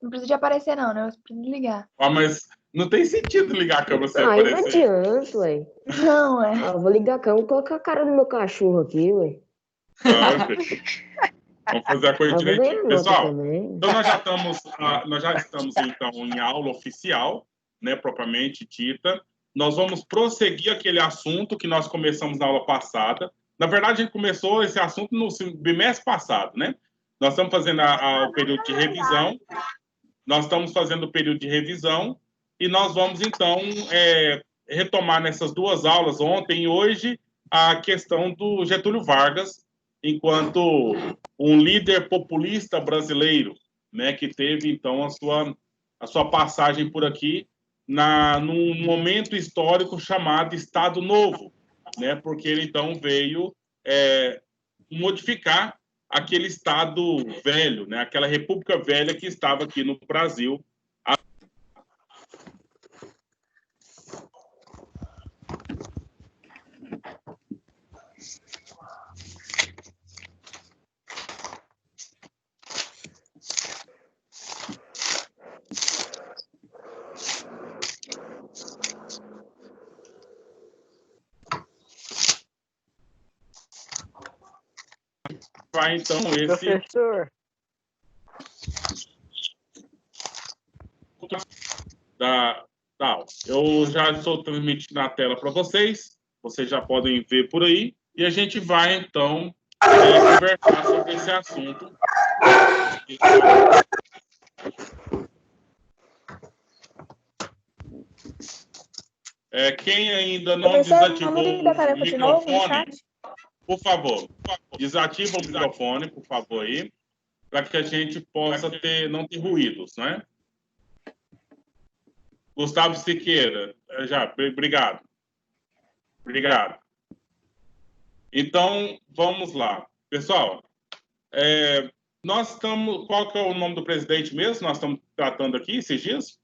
Não precisa de aparecer, não, né? Você precisa ligar. Ah, mas não tem sentido ligar a câmera sem Aí não aparecer. adianta, ué. Não, é. Eu vou ligar a câmera e colocar a cara do meu cachorro aqui, ué. Ah, vamos fazer a coisa Eu vou ganhar direitinho. nota Pessoal, também. então nós já estamos então em aula oficial, né, propriamente dita. Nós vamos prosseguir aquele assunto que nós começamos na aula passada. Na verdade, a gente começou esse assunto no bimestre passado, né? Nós estamos fazendo o período de revisão. Nós estamos fazendo o período de revisão e nós vamos, então, retomar nessas duas aulas, ontem e hoje, a questão do Getúlio Vargas, enquanto um líder populista brasileiro, né, que teve, então, a sua passagem por aqui num momento histórico chamado Estado Novo, né, porque ele, então, veio modificar aquele Estado velho, né, aquela República Velha que estava aqui no Brasil. Vai, então, esse... Professor. Da aula. Eu já estou transmitindo na tela para vocês já podem ver por aí, e a gente vai, então, conversar sobre esse assunto. Quem ainda não desativou o microfone, por favor, desativa o microfone, por favor, aí, para que a gente possa não ter ruídos, né? Gustavo Siqueira, obrigado. Obrigado. Então, vamos lá. Pessoal, nós estamos... Qual que é o nome do presidente mesmo? Nós estamos tratando aqui esses dias?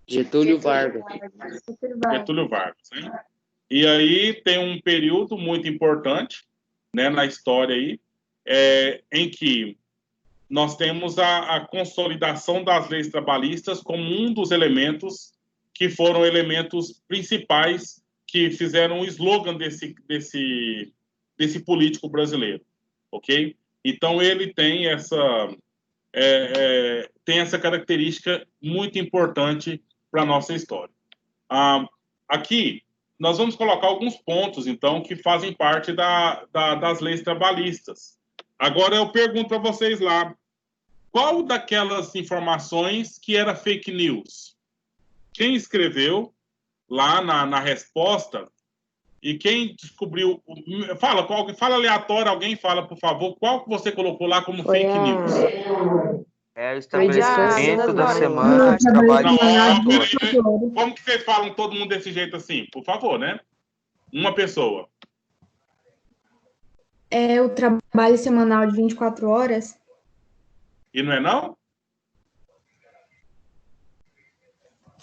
Getúlio Vargas. Getúlio Vargas, hein? E aí tem um período muito importante, né, na história aí, em que nós temos a consolidação das leis trabalhistas como um dos elementos que foram elementos principais que fizeram o slogan desse político brasileiro, ok? Então, ele tem essa característica muito importante para a nossa história. Aqui, nós vamos colocar alguns pontos, então, que fazem parte das leis trabalhistas. Agora, eu pergunto para vocês lá, qual daquelas informações que era fake news? Quem escreveu lá na resposta e quem descobriu... Fala aleatório, alguém fala, por favor, qual que você colocou lá como fake news? O estabelecimento da semana de trabalho. Como que vocês falam todo mundo desse jeito assim? Por favor, né? Uma pessoa. É o trabalho semanal de 24 horas. E não é não?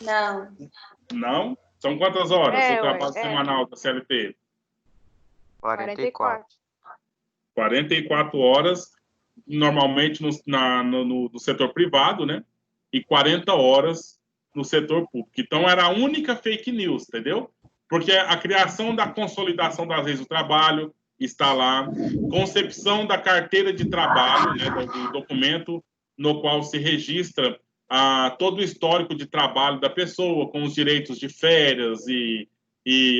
Não. Não? São quantas horas o trabalho semanal da CLT? 44. 44 horas, normalmente no setor privado, né? E 40 horas no setor público. Então, era a única fake news, entendeu? Porque a criação da consolidação das leis do trabalho está lá, concepção da carteira de trabalho, né, do documento no qual se registra todo o histórico de trabalho da pessoa, com os direitos de férias e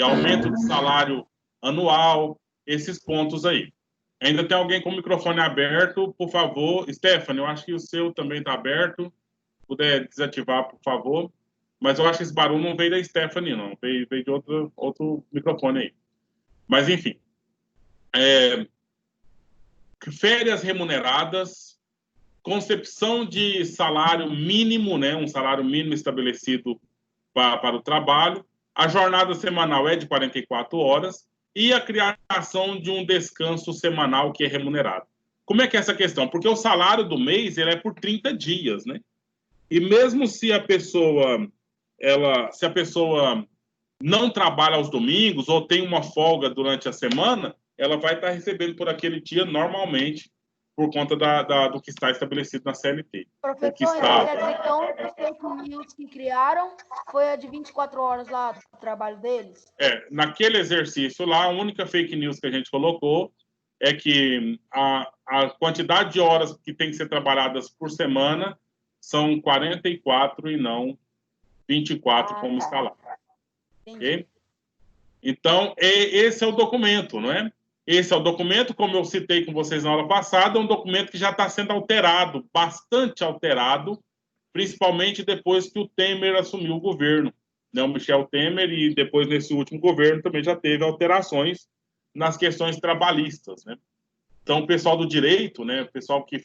aumento de salário anual, esses pontos aí. Ainda tem alguém com o microfone aberto, por favor. Stephanie, eu acho que o seu também está aberto. Se puder desativar, por favor. Mas eu acho que esse barulho não veio da Stephanie, não. Veio de outro microfone aí. Mas, enfim. Férias remuneradas, concepção de salário mínimo, né? Um salário mínimo estabelecido para o trabalho. A jornada semanal é de 44 horas. E a criação de um descanso semanal que é remunerado. Como é que é essa questão? Porque o salário do mês ele é por 30 dias, né? E mesmo se a pessoa não trabalha aos domingos ou tem uma folga durante a semana, ela vai estar recebendo por aquele dia normalmente por conta do que está estabelecido na CLT. Professor, que está- quer dizer que a única fake news que criaram foi a de 24 horas lá do trabalho deles? Naquele exercício lá, a única fake news que a gente colocou é que a quantidade de horas que tem que ser trabalhadas por semana são 44 e não 24, como está lá. Okay? Então, esse é o documento, não é? Esse é o documento, como eu citei com vocês na aula passada, é um documento que já está sendo alterado, bastante alterado, principalmente depois que o Temer assumiu o governo, né? O Michel Temer, e depois, nesse último governo, também já teve alterações nas questões trabalhistas, né? Então, o pessoal do direito, né? O pessoal que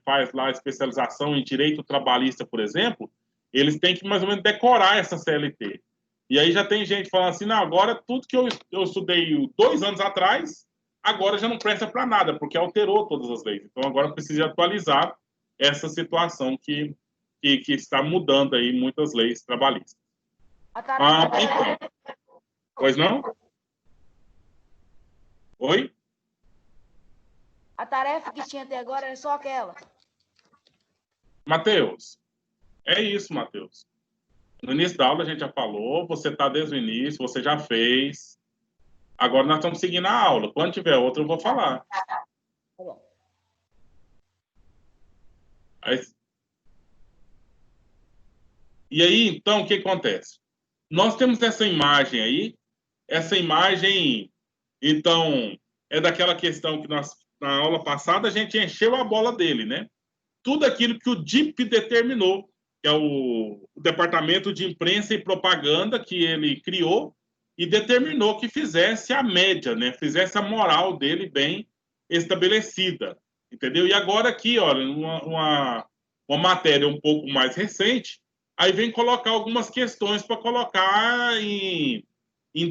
faz lá a especialização em direito trabalhista, por exemplo, eles têm que mais ou menos decorar essa CLT. E aí já tem gente falando assim, não, agora tudo que eu estudei 2 anos atrás, agora já não presta para nada, porque alterou todas as leis. Então, agora precisa atualizar essa situação que está mudando aí muitas leis trabalhistas. Então. Pois não? Oi? A tarefa que tinha até agora era só aquela. Matheus, é isso, Matheus. No início da aula a gente já falou, você está desde o início, você já fez. Agora nós estamos seguindo a aula. Quando tiver outra, eu vou falar. Tá bom. E aí, então, o que acontece? Nós temos essa imagem aí. Essa imagem, então, é daquela questão que nós, na aula passada, a gente encheu a bola dele, né? Tudo aquilo que o DIP determinou, que é o Departamento de Imprensa e Propaganda, que ele criou e determinou que fizesse a média, né? Fizesse a moral dele bem estabelecida, entendeu? E agora aqui, olha, uma matéria um pouco mais recente, aí vem colocar algumas questões para colocar em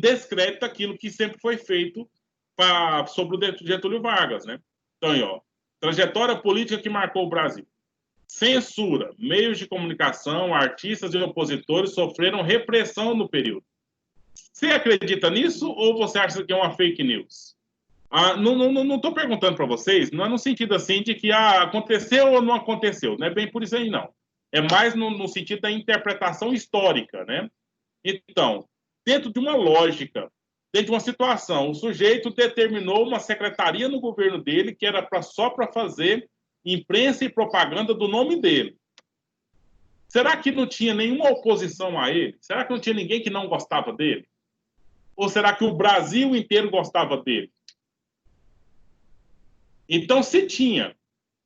descrédito aquilo que sempre foi feito sobre o Getúlio Vargas, né? Então, aí, ó, trajetória política que marcou o Brasil. Censura. Meios de comunicação, artistas e opositores sofreram repressão no período. Você acredita nisso ou você acha que é uma fake news? Não estou perguntando para vocês, não é no sentido assim de que aconteceu ou não aconteceu. Não é bem por isso aí, não. É mais no sentido da interpretação histórica, né? Então, dentro de uma lógica, dentro de uma situação, o sujeito determinou uma secretaria no governo dele que era só para fazer imprensa e propaganda do nome dele. Será que não tinha nenhuma oposição a ele? Será que não tinha ninguém que não gostava dele? Ou será que o Brasil inteiro gostava dele? Então, se tinha,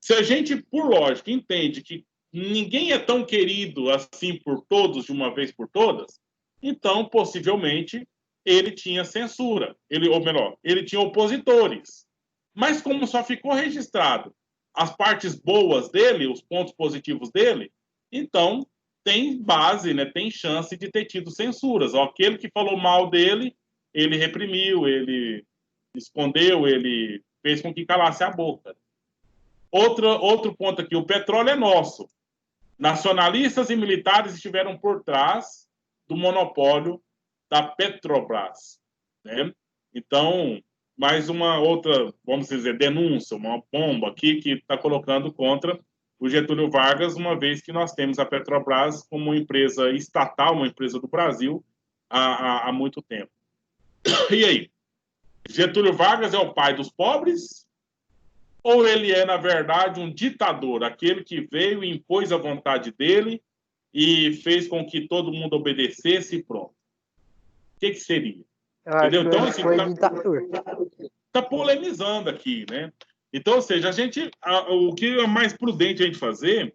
se a gente, por lógica, entende que ninguém é tão querido assim por todos, de uma vez por todas, então, possivelmente, ele tinha censura, ou melhor, ele tinha opositores. Mas como só ficou registrado as partes boas dele, os pontos positivos dele, então tem base, né, tem chance de ter tido censuras. Aquele que falou mal dele, ele reprimiu, ele escondeu, ele fez com que calasse a boca. Outro ponto aqui, o petróleo é nosso. Nacionalistas e militares estiveram por trás do monopólio da Petrobras, né? Então, mais uma outra, vamos dizer, denúncia, uma bomba aqui que está colocando contra o Getúlio Vargas, uma vez que nós temos a Petrobras como uma empresa estatal, uma empresa do Brasil, há muito tempo. E aí? Getúlio Vargas é o pai dos pobres? Ou ele é, na verdade, um ditador, aquele que veio e impôs a vontade dele e fez com que todo mundo obedecesse e pronto? O que seria? Entendeu? Então, assim, está polemizando aqui, né? Então, ou seja, o que é mais prudente a gente fazer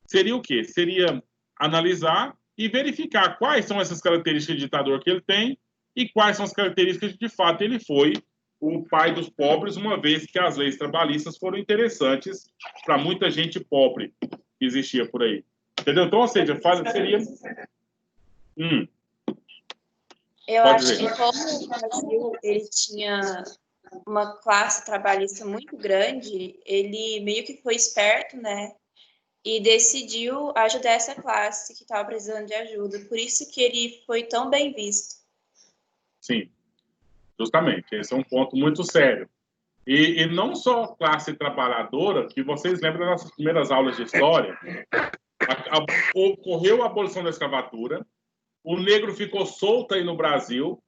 seria o quê? Seria analisar e verificar quais são essas características de ditador que ele tem e quais são as características de fato ele foi o pai dos pobres, uma vez que as leis trabalhistas foram interessantes para muita gente pobre que existia por aí. Entendeu? Então, ou seja, seria... Eu acho que como o Brasil ele tinha uma classe trabalhista muito grande, ele meio que foi esperto, né? E decidiu ajudar essa classe que estava precisando de ajuda. Por isso que ele foi tão bem visto. Sim, justamente. Esse é um ponto muito sério. E não só classe trabalhadora, que vocês lembram das nossas primeiras aulas de história, ocorreu a abolição da escravatura, o negro ficou solto aí no Brasil,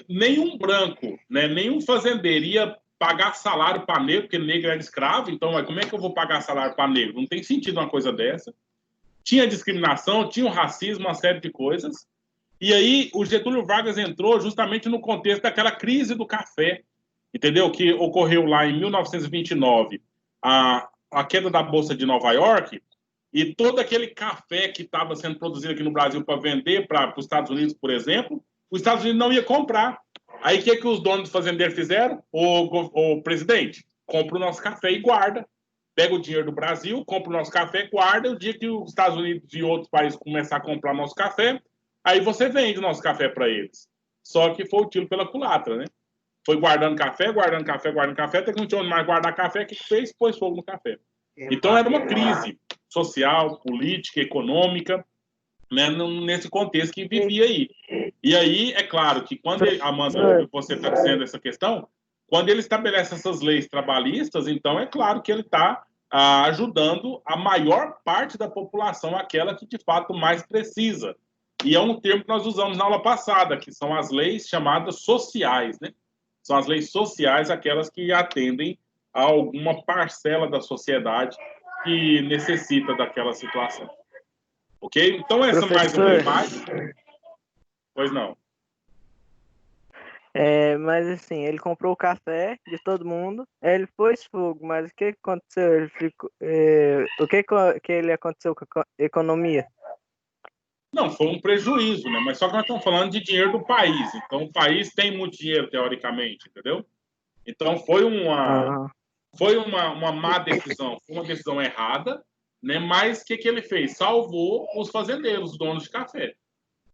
nenhum branco, né, nenhum fazendeiro ia pagar salário para negro, porque negro era escravo, então como é que eu vou pagar salário para negro? Não tem sentido uma coisa dessa. Tinha discriminação, tinha o racismo, uma série de coisas. E aí o Getúlio Vargas entrou justamente no contexto daquela crise do café, entendeu? Que ocorreu lá em 1929, a queda da Bolsa de Nova York, e todo aquele café que estava sendo produzido aqui no Brasil para vender para os Estados Unidos, por exemplo, os Estados Unidos não ia comprar. Aí o que os donos dos fazendeiros fizeram? O presidente, compra o nosso café e guarda. Pega o dinheiro do Brasil, compra o nosso café, guarda. O dia que os Estados Unidos e outros países começar a comprar nosso café, aí você vende o nosso café para eles. Só que foi o tiro pela culatra, né? Foi guardando café, até que não tinha onde mais guardar café, o que fez? Pôs fogo no café. Então era uma crise social, política, econômica, né, nesse contexto que vivia aí. E aí, é claro que quando Amanda, você está dizendo essa questão, quando ele estabelece essas leis trabalhistas, então é claro que ele está ajudando a maior parte da população, aquela que de fato mais precisa. E é um termo que nós usamos na aula passada, que são as leis chamadas sociais, né? São as leis sociais, aquelas que atendem a alguma parcela da sociedade que necessita daquela situação. Ok? Então, essa mais uma imagem. Pois não. Mas assim, ele comprou o café de todo mundo, aí ele pôs fogo, mas o que aconteceu? Ele ficou, o que ele aconteceu com a economia? Não, foi um prejuízo, né? Mas só que nós estamos falando de dinheiro do país. Então, o país tem muito dinheiro, teoricamente, entendeu? Então, foi uma má decisão, foi uma decisão errada, né? Mas o que ele fez? Salvou os fazendeiros, os donos de café.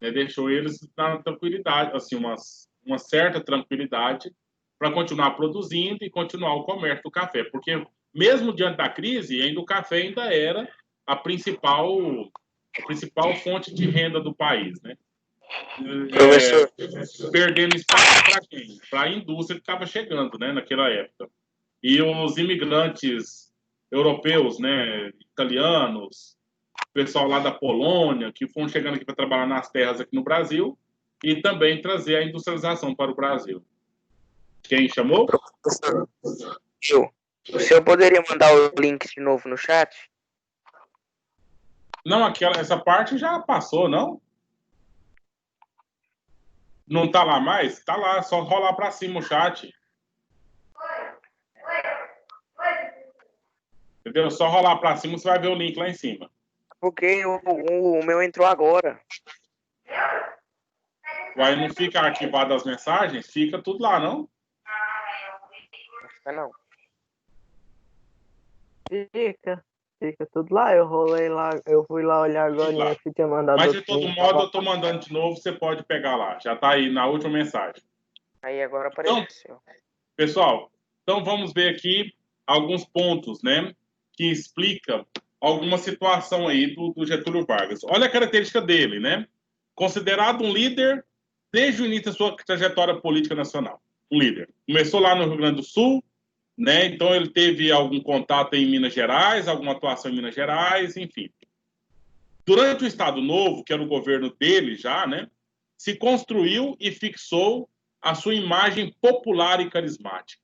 Né? Deixou eles na tranquilidade, assim, uma certa tranquilidade para continuar produzindo e continuar o comércio do café. Porque, mesmo diante da crise, ainda o café ainda era a principal fonte de renda do país, né? Professor. Perdendo espaço para quem? Para a indústria que estava chegando, né, naquela época. E os imigrantes europeus, né, italianos, pessoal lá da Polônia, que foram chegando aqui para trabalhar nas terras aqui no Brasil e também trazer a industrialização para o Brasil. Quem chamou? Professor, o senhor poderia mandar o link de novo no chat? Não, essa parte já passou, não? Não tá lá mais? Tá lá, só rolar para cima o chat. Entendeu? Só rolar para cima, você vai ver o link lá em cima. Porque o meu entrou agora. Aí não fica arquivado as mensagens? Fica tudo lá, não? Não. Fica tudo lá. Eu rolei lá, eu fui lá olhar agora e eu tinha mandado. Mas de todo modo, eu tô mandando de novo, você pode pegar lá. Já tá aí na última mensagem. Aí agora apareceu. Então, pessoal, então vamos ver aqui alguns pontos, né, que explica alguma situação aí do Getúlio Vargas. Olha a característica dele, né? Considerado um líder desde o início da sua trajetória política nacional. Um líder. Começou lá no Rio Grande do Sul, né? Então ele teve algum contato em Minas Gerais, alguma atuação em Minas Gerais, enfim. Durante o Estado Novo, que era o governo dele já, né, se construiu e fixou a sua imagem popular e carismática.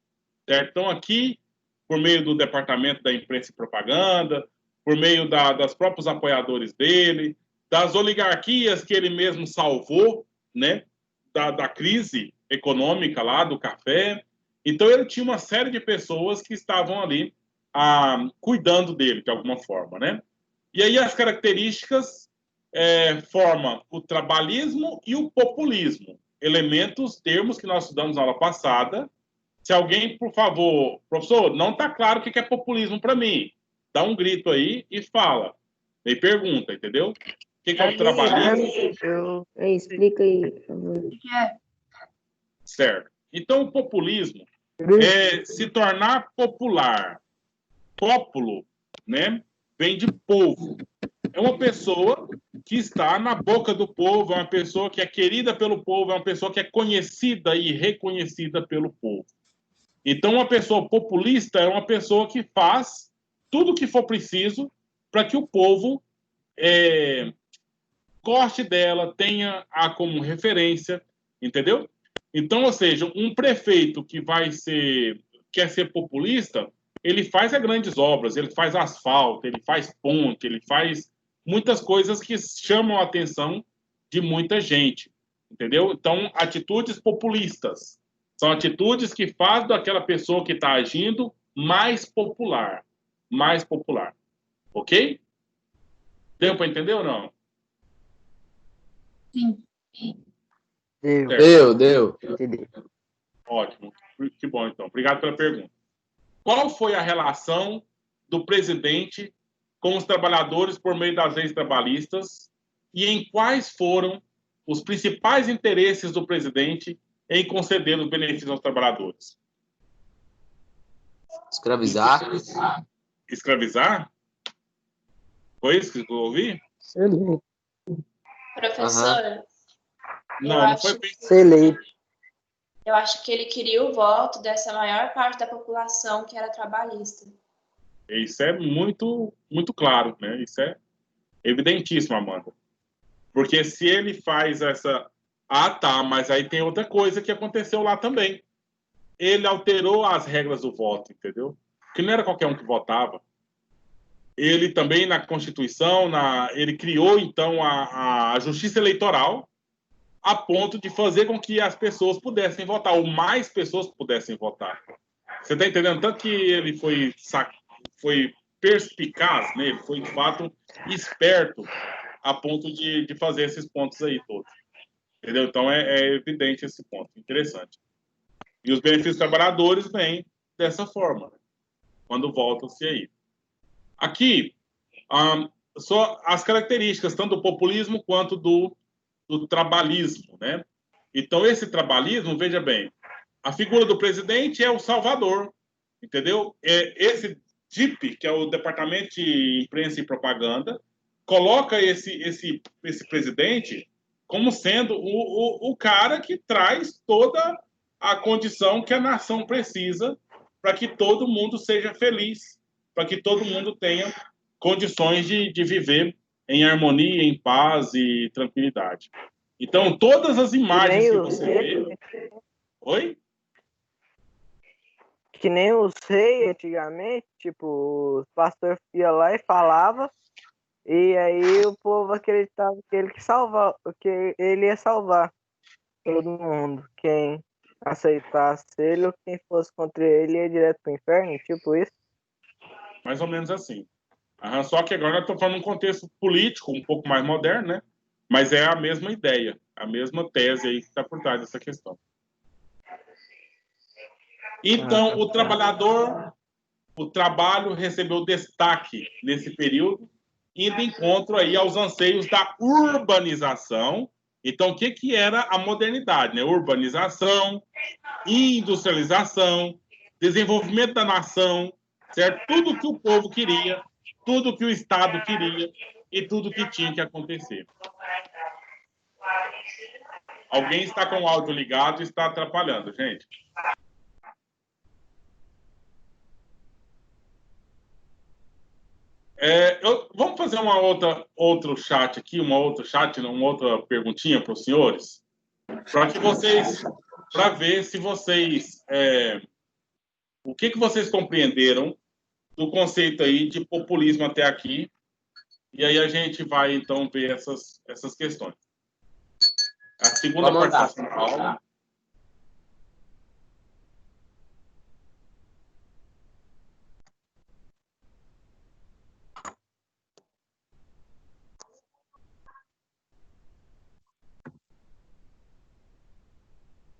Certo? Então aqui, por meio do Departamento da Imprensa e Propaganda, por meio das próprios apoiadores dele, das oligarquias que ele mesmo salvou, né, da crise econômica lá do café. Então ele tinha uma série de pessoas que estavam ali cuidando dele de alguma forma, né? E aí as características formam o trabalhismo e o populismo, elementos, termos que nós estudamos na aula passada. Se alguém, por favor, professor, não está claro o que é populismo para mim, dá um grito aí e fala, e pergunta, entendeu? O que é o trabalhismo? Explica aí, por favor. O que é? Certo. Então, o populismo é se tornar popular. Pópulo, né, vem de povo. É uma pessoa que está na boca do povo, é uma pessoa que é querida pelo povo, é uma pessoa que é conhecida e reconhecida pelo povo. Então, uma pessoa populista é uma pessoa que faz tudo o que for preciso para que o povo goste dela, tenha a como referência, entendeu? Então, ou seja, um prefeito que quer ser populista, ele faz grandes obras, ele faz asfalto, ele faz ponte, ele faz muitas coisas que chamam a atenção de muita gente, entendeu? Então, atitudes populistas são atitudes que fazem daquela pessoa que está agindo mais popular, ok? Deu para entender ou não? Sim. Deu. Entendi. Ótimo, que bom então. Obrigado pela pergunta. Qual foi a relação do presidente com os trabalhadores por meio das leis trabalhistas e em quais foram os principais interesses do presidente em conceder os benefícios aos trabalhadores? Escravizar. Escravizar? Foi isso que eu ouvi? Excelente. Professor, Não foi bem. Excelente. eu acho que ele queria o voto dessa maior parte da população que era trabalhista. Isso é muito, muito claro, né? Isso é evidentíssimo, Amanda. Porque se ele faz essa... Ah, tá, mas aí tem outra coisa que aconteceu lá também. Ele alterou as regras do voto, entendeu? Que não era qualquer um que votava. Ele também, na Constituição, ele criou, então, a Justiça Eleitoral a ponto de fazer com que as pessoas pudessem votar, ou mais pessoas pudessem votar. Você está entendendo? Tanto que ele foi perspicaz, né? Ele foi, de fato, esperto a ponto de fazer esses pontos aí todos. Entendeu? Então, é evidente esse ponto. Interessante. E os benefícios trabalhadores vêm dessa forma, né? Quando voltam-se aí. Aqui, só as características, tanto do populismo quanto do trabalhismo, né? Então, esse trabalhismo, veja bem, a figura do presidente é o salvador, entendeu? Esse DIP, que é o Departamento de Imprensa e Propaganda, coloca esse presidente como sendo o cara que traz toda a condição que a nação precisa para que todo mundo seja feliz, para que todo mundo tenha condições de viver em harmonia, em paz e tranquilidade. Então, todas as imagens que você vê... Oi? Que nem os reis antigamente, tipo, os pastores iam lá e falava, e aí o povo acreditava que ele ia salvar todo mundo. Quem aceitasse ele ou quem fosse contra ele ia direto pro inferno, tipo isso. Mais ou menos assim. Só que agora eu estou falando num contexto político um pouco mais moderno, né? Mas é a mesma ideia, a mesma tese aí que está por trás dessa questão. Então, o trabalho recebeu destaque nesse período, indo em encontro aí aos anseios da urbanização. Então, o que era a modernidade, né? Urbanização, industrialização, desenvolvimento da nação, certo? Tudo que o povo queria, tudo que o Estado queria e tudo que tinha que acontecer. Alguém está com o áudio ligado e está atrapalhando, gente. Vamos fazer outro chat aqui, uma outra perguntinha para os senhores, para ver se vocês, o que vocês compreenderam do conceito aí de populismo até aqui, e aí a gente vai então ver essas questões. A segunda participação da aula.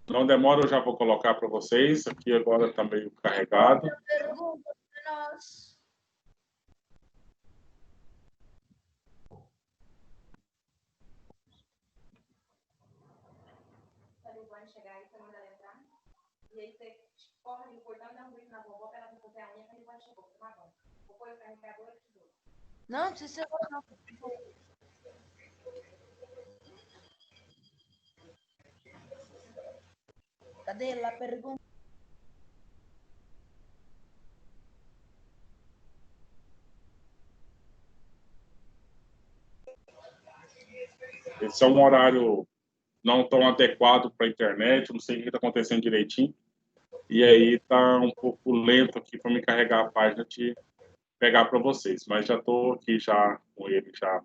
Não demora, eu já vou colocar para vocês. Aqui agora está meio carregado. Pergunta para nós. Chegar aí, você manda ela entrar. E aí você corre no portão e dá um grito na vovó para ela fazer a unha, que ele vai chegar. Vou pôr o carregador e te dou. Não, precisa ser não. Cadê a pergunta? Esse é um horário não tão adequado para a internet, não sei o que está acontecendo direitinho. E aí tá um pouco lento aqui para me carregar a página de pegar para vocês. Mas já estou aqui já com ele já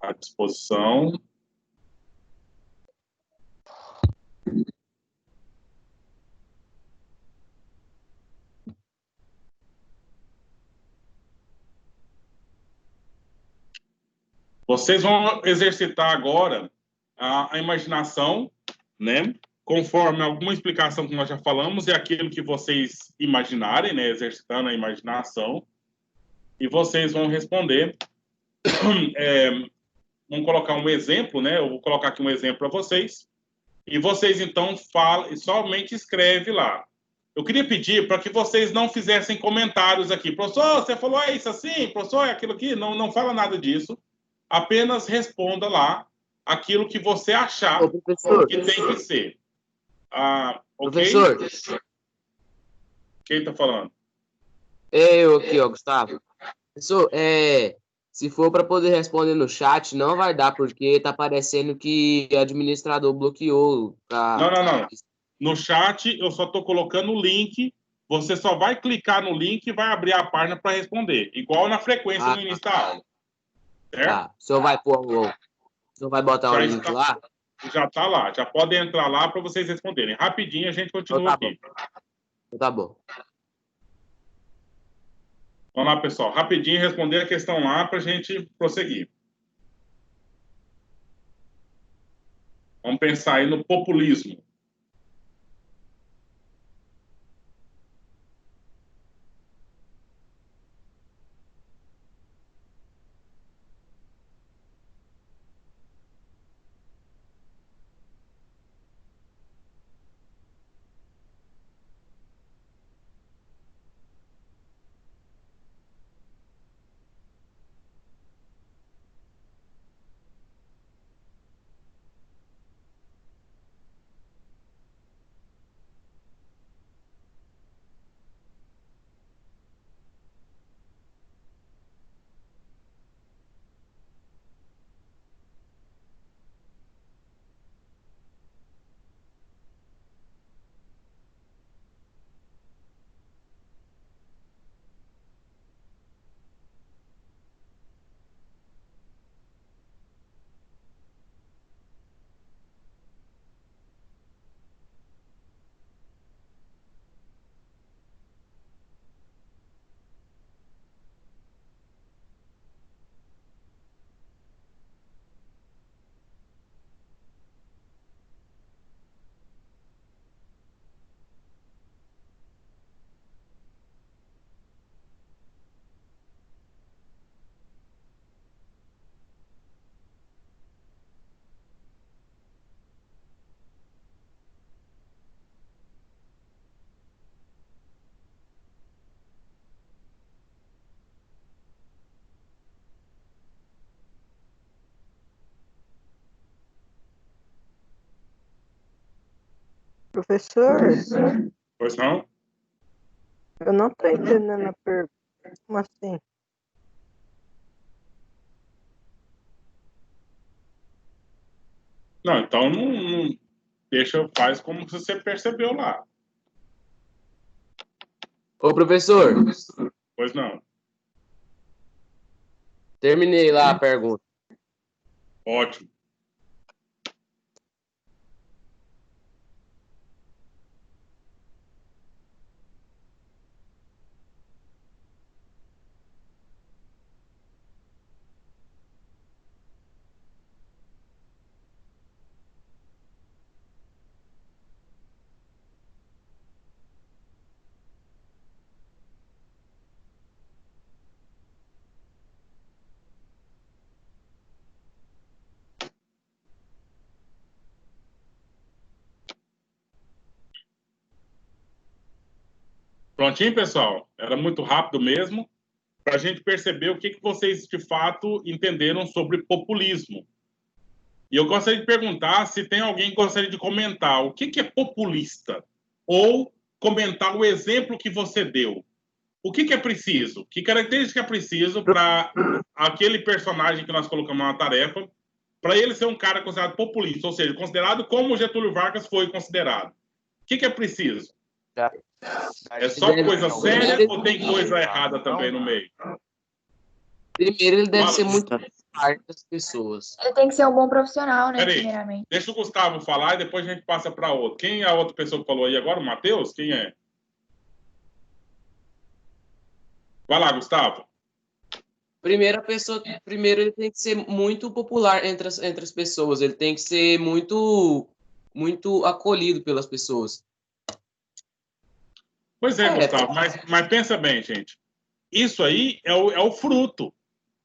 à disposição. Vocês vão exercitar agora a imaginação, né? Conforme alguma explicação que nós já falamos, é aquilo que vocês imaginarem, né? Exercitando a imaginação. E vocês vão responder. Vamos colocar um exemplo, né? Eu vou colocar aqui um exemplo para vocês. E vocês, então, falam, somente escreve lá. Eu queria pedir para que vocês não fizessem comentários aqui. Professor, você falou é isso assim? Professor, é aquilo aqui? Não fala nada disso. Apenas responda lá aquilo que você achar que tem que ser. Ok? Professor. Quem está falando? Eu aqui, ó, Gustavo. Professor, se for para poder responder no chat, não vai dar, porque tá parecendo que o administrador bloqueou. Não. No chat, eu só estou colocando o link. Você só vai clicar no link e vai abrir a página para responder. Igual na frequência no início da aula. Certo? Tá. O senhor vai botar o link lá? Já está lá. Já pode entrar lá para vocês responderem. Rapidinho a gente continua aqui. Tá bom. Vamos lá, pessoal. Rapidinho responder a questão lá para a gente prosseguir. Vamos pensar aí no populismo. Professor, Pois não? eu não tô entendendo a pergunta. Como assim? Não, então não deixa, faz como você percebeu lá. Ô, professor. Pois não. Terminei lá a pergunta. Ótimo. Prontinho, pessoal? Era muito rápido mesmo, para a gente perceber o que vocês, de fato, entenderam sobre populismo. E eu gostaria de perguntar se tem alguém que gostaria de comentar o que é populista, ou comentar o exemplo que você deu. O que é preciso? Que característica é preciso para aquele personagem que nós colocamos na tarefa para ele ser um cara considerado populista, ou seja, considerado como Getúlio Vargas foi considerado, o que é preciso? É só coisa séria ou tem coisa errada também no meio? Primeiro, ele deve Fala, ser muito parte das pessoas. Ele tem que ser um bom profissional, né, Peraí, primeiramente. deixa o Gustavo falar e depois a gente passa para outro. Quem é a outra pessoa que falou aí agora? O Matheus? Quem é? Vai lá, Gustavo. Primeiro, ele tem que ser muito popular entre as pessoas. Ele tem que ser muito acolhido pelas pessoas. Pois é, Gustavo, mas pensa bem, gente. Isso aí é o fruto.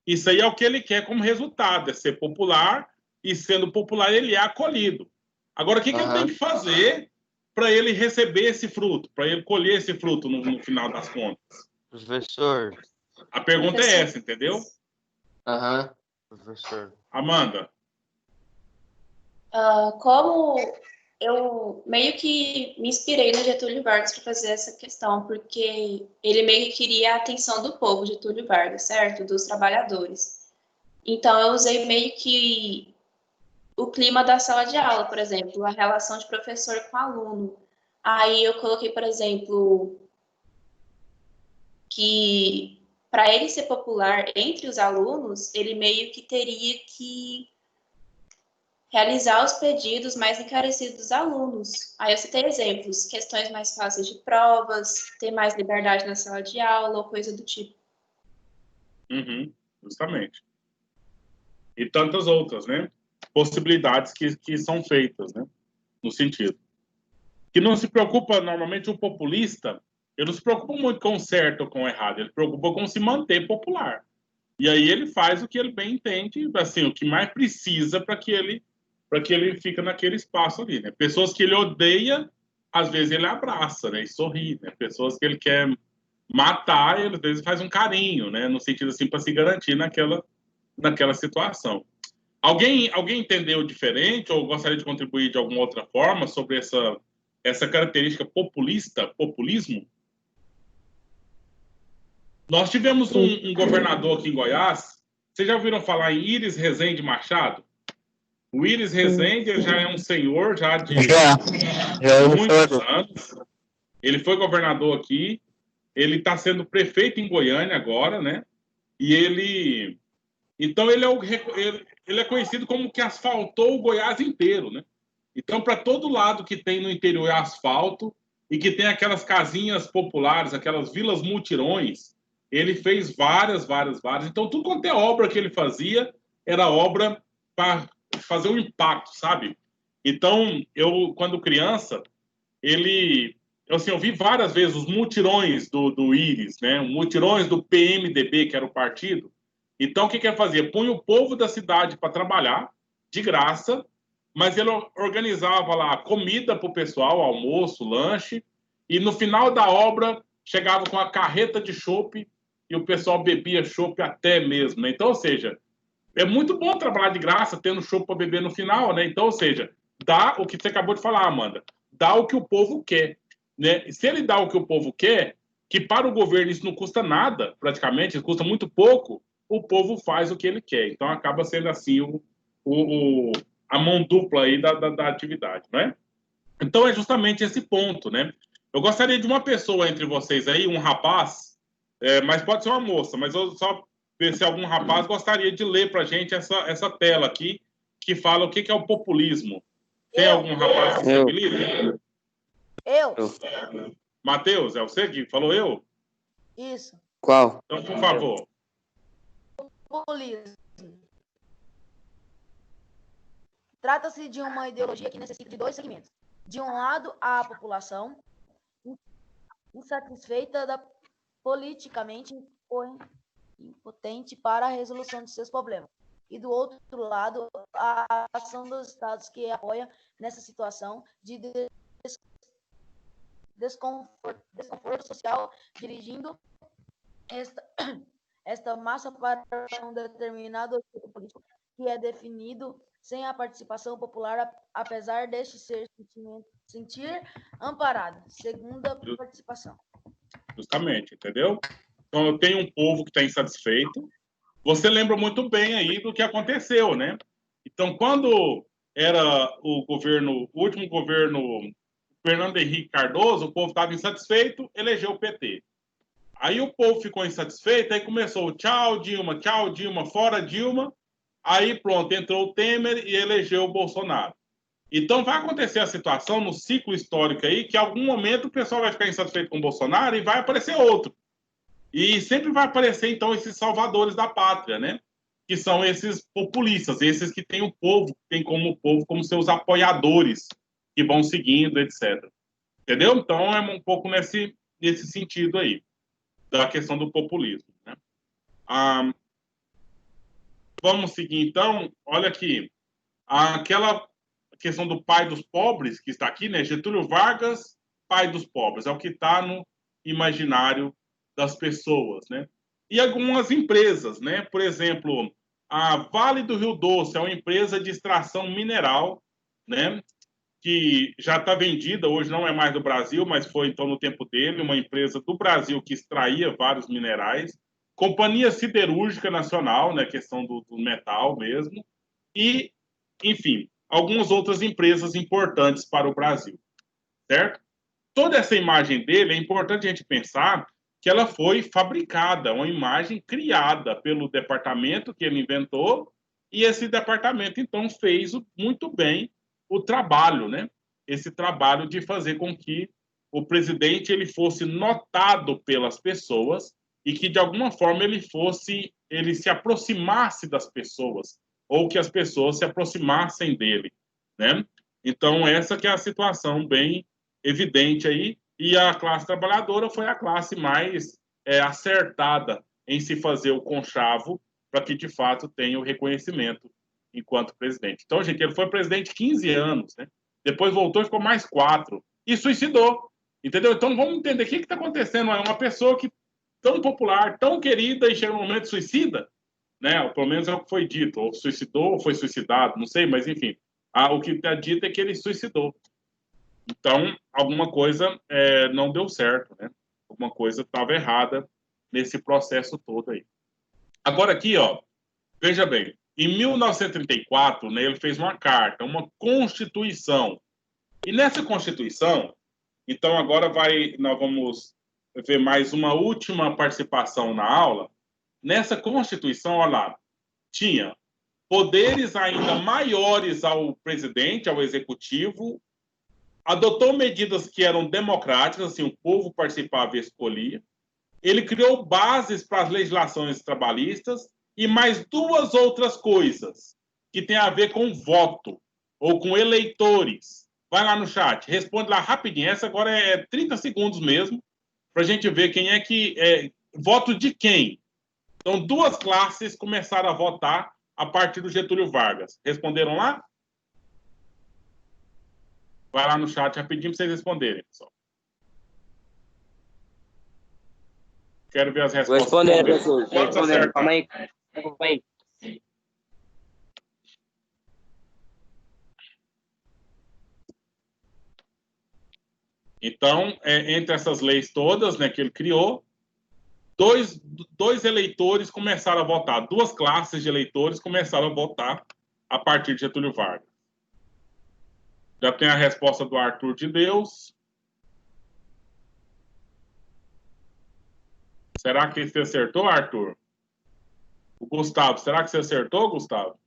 Isso aí é o que ele quer como resultado, é ser popular, e sendo popular ele é acolhido. Agora, o que ele tem que fazer para ele receber esse fruto, para ele colher esse fruto no final das contas? Professor. A pergunta é essa, entendeu? Professor. Amanda. Como eu meio que me inspirei no Getúlio Vargas para fazer essa questão, porque ele meio que queria a atenção do povo, Getúlio Vargas, certo? Dos trabalhadores. Então, eu usei meio que o clima da sala de aula, por exemplo, a relação de professor com aluno. Aí eu coloquei, por exemplo, que para ele ser popular entre os alunos, ele meio que teria que realizar os pedidos mais encarecidos dos alunos. Aí eu citei exemplos, questões mais fáceis de provas, ter mais liberdade na sala de aula, ou coisa do tipo. Justamente. E tantas outras, né? Possibilidades que são feitas, né? No sentido. Que não se preocupa, normalmente, o populista, ele não se preocupa muito com o certo ou com o errado, ele se preocupa com se manter popular. E aí ele faz o que ele bem entende, assim, o que mais precisa para que ele fique naquele espaço ali, né? Pessoas que ele odeia, às vezes ele abraça, né? E sorri, né? Pessoas que ele quer matar, ele às vezes faz um carinho, né? No sentido assim, para se garantir naquela situação. Alguém entendeu diferente ou gostaria de contribuir de alguma outra forma sobre essa característica populismo? Nós tivemos um governador aqui em Goiás. Vocês já ouviram falar em Íris Rezende Machado? O Íris Rezende ele já é um senhor já de muitos anos. Ele foi governador aqui. Ele está sendo prefeito em Goiânia agora, né? E então ele é conhecido como que asfaltou o Goiás inteiro, né? Então, para todo lado que tem no interior é asfalto e que tem aquelas casinhas populares, aquelas vilas mutirões, ele fez várias. Então, tudo quanto é obra que ele fazia era obra para fazer um impacto, sabe? Então, eu, quando criança, eu vi várias vezes os mutirões do Íris, né? Os mutirões do PMDB, que era o partido. Então, o que ele fazia? Punha o povo da cidade para trabalhar, de graça, mas ele organizava lá comida para o pessoal, almoço, lanche, e no final da obra chegava com a carreta de chopp e o pessoal bebia chopp até mesmo, né? Então, ou seja, é muito bom trabalhar de graça, tendo chopp para beber no final, né? Então, ou seja, dá o que você acabou de falar, Amanda, dá o que o povo quer, né? Se ele dá o que o povo quer, que para o governo isso não custa nada, praticamente, isso custa muito pouco, o povo faz o que ele quer. Então, acaba sendo assim a mão dupla aí da atividade, né? Então, é justamente esse ponto, né? Eu gostaria de uma pessoa entre vocês aí, um rapaz, mas pode ser uma moça, mas eu só ver se algum rapaz gostaria de ler para a gente essa tela aqui, que fala o que é o populismo. Tem algum rapaz que se habilita? Eu. Matheus, é você que falou eu? Isso. Qual? Então, por favor. Populismo. Trata-se de uma ideologia que necessita de dois segmentos. De um lado, a população insatisfeita politicamente impotente para a resolução de seus problemas. E do outro lado, a ação dos estados que apoia nessa situação de desconforto social, dirigindo esta massa para um determinado objetivo político que é definido sem a participação popular, apesar deste sentir amparado, segundo a participação. Justamente, entendeu? Então, eu tenho um povo que está insatisfeito. Você lembra muito bem aí do que aconteceu, né? Então, quando era o último governo Fernando Henrique Cardoso, o povo estava insatisfeito, elegeu o PT. Aí o povo ficou insatisfeito, aí começou tchau Dilma, fora Dilma. Aí pronto, entrou o Temer e elegeu o Bolsonaro. Então vai acontecer a situação no ciclo histórico aí, que em algum momento o pessoal vai ficar insatisfeito com o Bolsonaro e vai aparecer outro. E sempre vai aparecer, então, esses salvadores da pátria, né? Que são esses populistas, esses que têm o povo, têm como povo como seus apoiadores, que vão seguindo, etc. Entendeu? Então é um pouco nesse sentido aí, da questão do populismo, né? Vamos seguir, então. Olha aqui. Aquela questão do pai dos pobres, que está aqui, né? Getúlio Vargas, pai dos pobres. É o que está no imaginário das pessoas, né? E algumas empresas, né? Por exemplo, a Vale do Rio Doce é uma empresa de extração mineral, né? Que já está vendida, hoje não é mais do Brasil, mas foi então no tempo dele, uma empresa do Brasil que extraía vários minerais. Companhia Siderúrgica Nacional, né? Questão do metal mesmo. E, enfim, algumas outras empresas importantes para o Brasil, certo? Toda essa imagem dele, é importante a gente pensar que ela foi fabricada, uma imagem criada pelo departamento que ele inventou, e esse departamento, então, fez muito bem o trabalho, né? Esse trabalho de fazer com que o presidente ele fosse notado pelas pessoas e que, de alguma forma, ele se aproximasse das pessoas, ou que as pessoas se aproximassem dele, né? Então, essa que é a situação bem evidente aí, e a classe trabalhadora foi a classe mais acertada em se fazer o conchavo para que, de fato, tenha o reconhecimento enquanto presidente. Então, gente, ele foi presidente 15 anos, né? Depois voltou e ficou mais 4, e suicidou, entendeu? Então, vamos entender o que está acontecendo. É uma pessoa que tão popular, tão querida, e chega no momento suicida, né? Ou pelo menos é o que foi dito, ou suicidou, ou foi suicidado, não sei, mas enfim, o que está dito é que ele suicidou. Então, alguma coisa não deu certo, né? Alguma coisa estava errada nesse processo todo aí. Agora aqui, ó, veja bem, em 1934, né, ele fez uma carta, uma constituição. E nessa constituição, então agora nós vamos ver mais uma última participação na aula. Nessa constituição, olha lá, tinha poderes ainda maiores ao presidente, ao executivo, adotou medidas que eram democráticas, assim, o povo participava e escolhia. Ele criou bases para as legislações trabalhistas e mais 2 outras coisas que tem a ver com voto ou com eleitores. Vai lá no chat, responde lá rapidinho. Essa agora é 30 segundos mesmo, para a gente ver quem é que... voto de quem? Então, 2 classes começaram a votar a partir do Getúlio Vargas. Responderam lá? Vai lá no chat rapidinho para vocês responderem, pessoal. Quero ver as respostas. Vou responder, professor. Vou responder. Calma aí. Então, entre essas leis todas, né, que ele criou, dois eleitores começaram a votar, 2 classes de eleitores começaram a votar a partir de Getúlio Vargas. Já tem a resposta do Arthur de Deus. Será que você acertou, Arthur? O Gustavo, será que você acertou, Gustavo?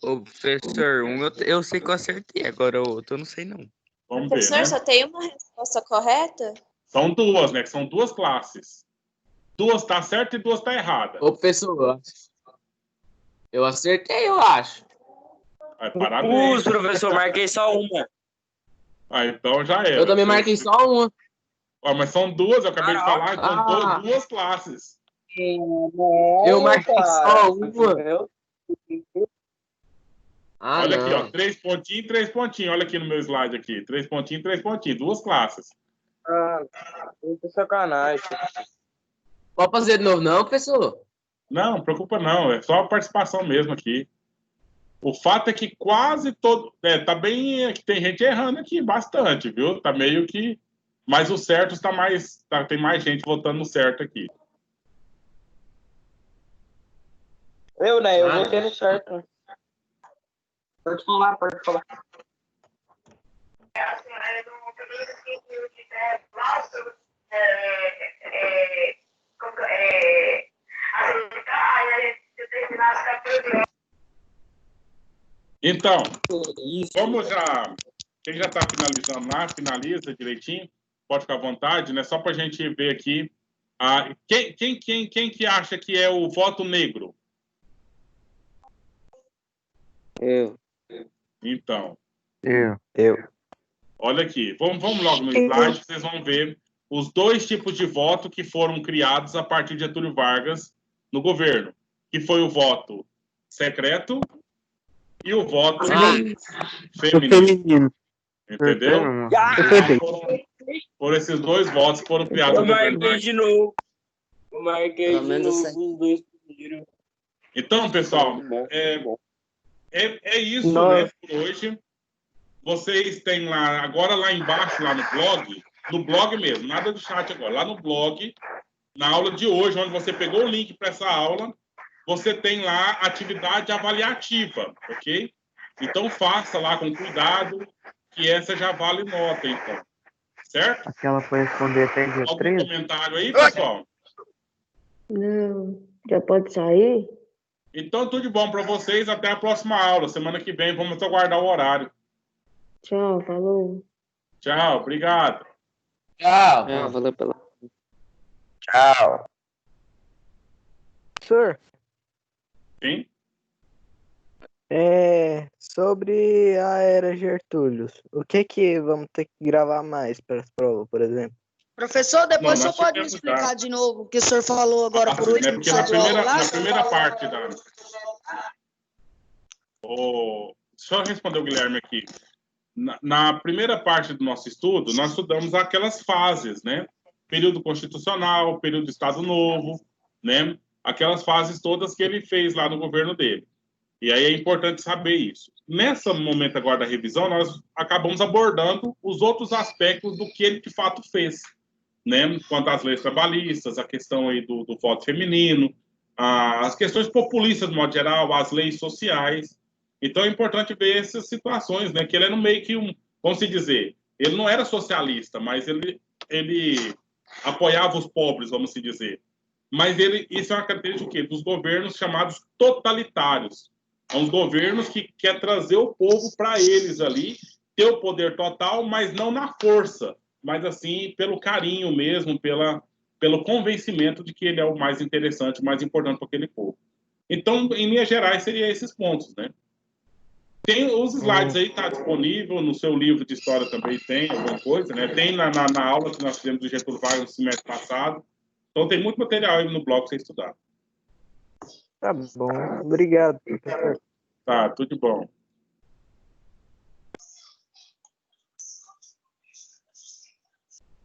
Ô, professor, eu sei que eu acertei, agora o outro eu não sei, não. Vamos Professor, ver, né? só tem uma resposta correta? São 2, né? Que são 2 classes. 2 está certa e 2 está errada. Ô, professor, eu acertei, eu acho. Parabéns. Professor, marquei só uma. Então já era. Eu também marquei só uma. Mas são 2, eu acabei de falar, então 2 classes. Eu marquei só uma. Olha aqui, ó, 3 pontinhos, 3 pontinhos. Olha aqui no meu slide aqui, 3 pontinhos, 3 pontinhos, 2 classes. Muito sacanagem. Pode fazer de novo, não, professor? Não, não preocupa não, é só a participação mesmo aqui. O fato é que quase todo... tá bem... Tem gente errando aqui, bastante, viu? Tá meio que... Mas o certo está mais... tem mais gente votando no certo aqui. Eu votei no certo. Pode falar, pode falar. Então, Isso. vamos já. Quem já está finalizando lá, finaliza direitinho. Pode ficar à vontade, né? Só para a gente ver aqui. Quem que acha que é o voto negro? Eu. Então, Eu. olha aqui. Vamos logo no slide, vocês vão ver os dois tipos de voto que foram criados a partir de Getúlio Vargas no governo, que foi o voto secreto e o voto feminino. Entendeu? Por esses dois votos que foram criados no governo. Eu marquei de novo os dois primeiros. Então, pessoal, é isso, né, por hoje. Vocês têm lá, agora lá embaixo, lá no blog mesmo, nada do chat agora, lá no blog, na aula de hoje, onde você pegou o link para essa aula, você tem lá atividade avaliativa, ok? Então, faça lá com cuidado, que essa já vale nota, então. Certo? Aquela foi responder até dia Algum 13? comentário aí, pessoal? Não, já pode sair? Então, tudo de bom para vocês. Até a próxima aula. Semana que vem, vamos aguardar o horário. Tchau, falou. Tchau, obrigado. Tchau. Valeu pela. Tchau. Professor, Sim? sobre a era Gertúlio, o que vamos ter que gravar mais para as provas, por exemplo? Professor, depois Não, o senhor pode me nós explicar tivemos, de novo o que o senhor falou agora por né, último? porque sobre o aula lá? na primeira parte da... Deixa eu responder o Guilherme aqui. Na primeira parte do nosso estudo, nós estudamos aquelas fases, né? Período constitucional, período do Estado Novo, né? Aquelas fases todas que ele fez lá no governo dele. E aí é importante saber isso. Nesse momento agora da revisão, nós acabamos abordando os outros aspectos do que ele de fato fez, né? Quanto às leis trabalhistas, a questão aí do voto feminino, as questões populistas, de modo geral, as leis sociais. Então é importante ver essas situações, né? Que ele era meio que vamos se dizer, ele não era socialista, mas ele apoiava os pobres, vamos se dizer. Mas isso é uma característica dos governos chamados totalitários. São os governos que querem trazer o povo para eles ali, ter o poder total, mas não na força, mas assim pelo carinho mesmo, pelo convencimento de que ele é o mais interessante, o mais importante para aquele povo. Então, em linhas gerais, seriam esses pontos, né? Tem os slides aí, está disponível no seu livro de história também, tem alguma coisa, né? Tem na aula que nós fizemos do Getúlio Vargas no semestre passado. Então, tem muito material aí no blog para você estudar. Tá bom. Obrigado, professor. Tá, tudo de bom.